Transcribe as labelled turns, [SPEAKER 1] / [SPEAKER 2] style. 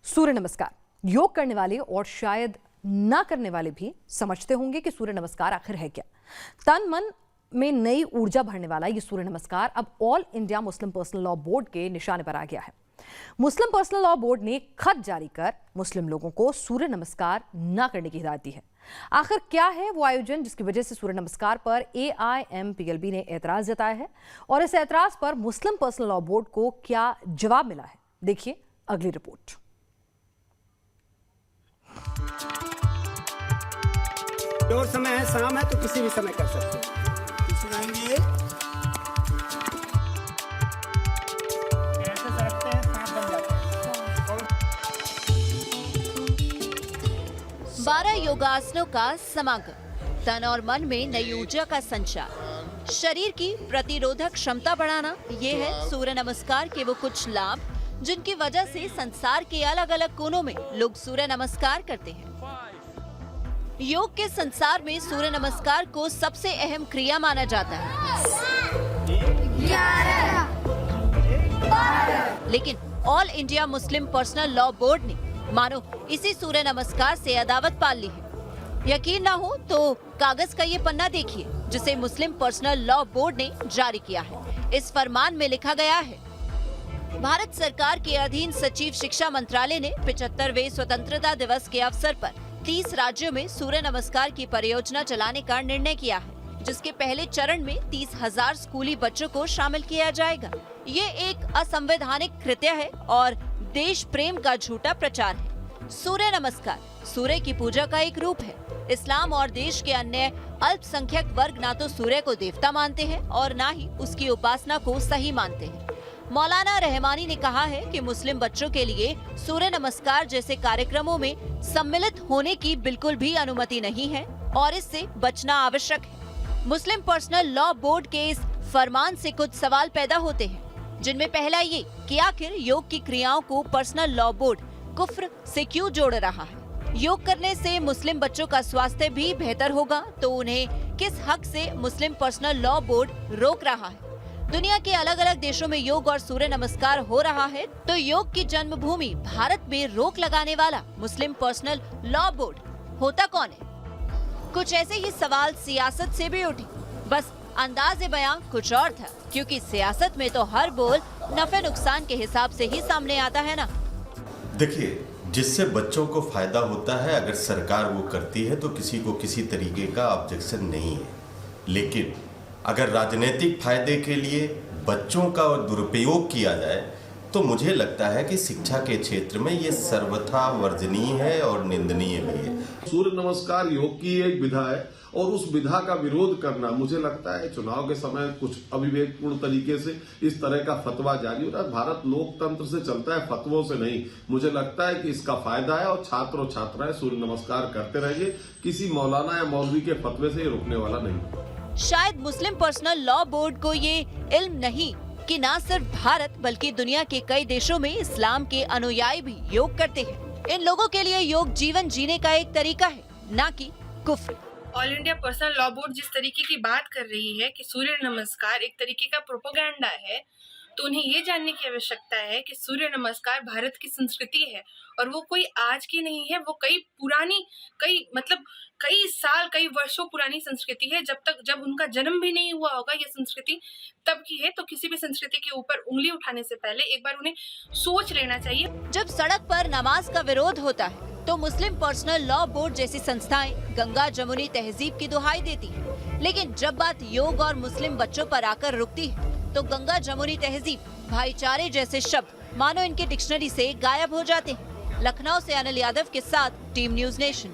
[SPEAKER 1] सूर्य नमस्कार योग करने वाले और शायद ना करने वाले भी समझते होंगे कि सूर्य नमस्कार आखिर है क्या। तन मन में नई ऊर्जा भरने वाला ये सूर्य नमस्कार अब all India Muslim personal Law board के निशाने पर आ गया है। मुस्लिम पर्सनल लॉ बोर्ड ने खत जारी कर मुस्लिम लोगों को सूर्य नमस्कार न करने की हिदायत दी है। आखिर क्या है वो आयोजन जिसकी वजह से सूर्य नमस्कार पर AIMPLB ने एतराज जताया है और इस एतराज पर मुस्लिम पर्सनल लॉ बोर्ड को क्या जवाब मिला है, देखिए अगली रिपोर्ट।
[SPEAKER 2] और समय है, शाम है तो किसी भी समय कर सकते हैं। ऐसे सरकते हैं, सांप बन जाते हैं।
[SPEAKER 3] 12 योगासनों का समागम, तन और मन में नई ऊर्जा का संचार, शरीर की प्रतिरोधक क्षमता बढ़ाना, ये है सूर्य नमस्कार के वो कुछ लाभ जिनकी वजह से संसार के अलग अलग कोनों में लोग सूर्य नमस्कार करते हैं। योग के संसार में सूर्य नमस्कार को सबसे अहम क्रिया माना जाता है, लेकिन all India Muslim personal Law board ने मानो इसी सूर्य नमस्कार से अदावत पाल ली है। यकीन ना हो तो कागज का ये पन्ना देखिए जिसे मुस्लिम पर्सनल लॉ बोर्ड ने जारी किया है। इस फरमान में लिखा गया है, भारत सरकार के अधीन सचिव शिक्षा मंत्रालय ने 75वें स्वतंत्रता दिवस के अवसर पर 30 राज्यों में सूर्य नमस्कार की परियोजना चलाने का निर्णय किया है, जिसके पहले चरण में 30,000 स्कूली बच्चों को शामिल किया जाएगा। ये एक असंवैधानिक कृत्य है और देश प्रेम का झूठा प्रचार है। सूर्य नमस्कार सूर्य की पूजा का एक रूप है। इस्लाम और देश के अन्य अल्पसंख्यक वर्ग ना तो सूर्य को देवता मानते हैं और ना ही उसकी उपासना को सही मानते हैं। मौलाना रहमानी ने कहा है कि मुस्लिम बच्चों के लिए सूर्य नमस्कार जैसे कार्यक्रमों में सम्मिलित होने की बिल्कुल भी अनुमति नहीं है और इससे बचना आवश्यक है। मुस्लिम पर्सनल लॉ बोर्ड के इस फरमान से कुछ सवाल पैदा होते हैं, जिनमें पहला ये कि आखिर योग की क्रियाओं को पर्सनल लॉ बोर्ड कुफ्र से क्यों जोड़ रहा है। योग करने से मुस्लिम बच्चों का स्वास्थ्य भी बेहतर होगा तो उन्हें किस हक से मुस्लिम पर्सनल लॉ बोर्ड रोक रहा है। दुनिया के अलग अलग देशों में योग और सूर्य नमस्कार हो रहा है तो योग की जन्मभूमि भारत में रोक लगाने वाला मुस्लिम पर्सनल लॉ बोर्ड होता कौन है। कुछ ऐसे ही सवाल सियासत से भी उठे, बस अंदाज़े बयां कुछ और था, क्योंकि सियासत में तो हर बोल नफे नुकसान के हिसाब से ही सामने आता है ना।
[SPEAKER 4] देखिए, जिससे बच्चों को फायदा होता है अगर सरकार वो करती है तो किसी को किसी तरीके का ऑब्जेक्शन नहीं है, लेकिन अगर राजनीतिक फायदे के लिए बच्चों का दुरुपयोग किया जाए तो मुझे लगता है कि शिक्षा के क्षेत्र में ये सर्वथा वर्जनीय है और निंदनीय भी है।
[SPEAKER 5] सूर्य नमस्कार योग की एक विधा है और उस विधा का विरोध करना, मुझे लगता है चुनाव के समय कुछ अविवेकपूर्ण तरीके से इस तरह का फतवा जारी हो रहा है। भारत लोकतंत्र से चलता है, फतवों से नहीं। मुझे लगता है कि इसका फायदा है और छात्र और छात्राएं सूर्य नमस्कार करते रहेंगे। किसी मौलाना या मौलवी के फतवे से ये रुकने वाला नहीं।
[SPEAKER 3] शायद मुस्लिम पर्सनल लॉ बोर्ड को ये इल्म नहीं कि न सिर्फ भारत बल्कि दुनिया के कई देशों में इस्लाम के अनुयायी भी योग करते हैं। इन लोगों के लिए योग जीवन जीने का एक तरीका है, न कि कुफ्र।
[SPEAKER 6] All India Personal Law Board जिस तरीके की बात कर रही है कि सूर्य नमस्कार एक तरीके का प्रोपेगेंडा है, तो उन्हें ये जानने की आवश्यकता है कि सूर्य नमस्कार भारत की संस्कृति है और वो कोई आज की नहीं है, वो कई साल कई वर्षों पुरानी संस्कृति है। जब उनका जन्म भी नहीं हुआ होगा ये संस्कृति तब की है। तो किसी भी संस्कृति के ऊपर उंगली उठाने से पहले एक बार उन्हें सोच लेना चाहिए।
[SPEAKER 3] जब सड़क पर नमाज का विरोध होता है तो मुस्लिम पर्सनल लॉ बोर्ड जैसी संस्थाएं गंगा जमुनी तहजीब की दुहाई देती हैं, लेकिन जब बात योग और मुस्लिम बच्चों पर आकर रुकती है तो गंगा जमुनी तहजीब, भाईचारे जैसे शब्द मानो इनके डिक्शनरी से गायब हो जाते हैं। लखनऊ से अनिल यादव के साथ टीम न्यूज़ नेशन।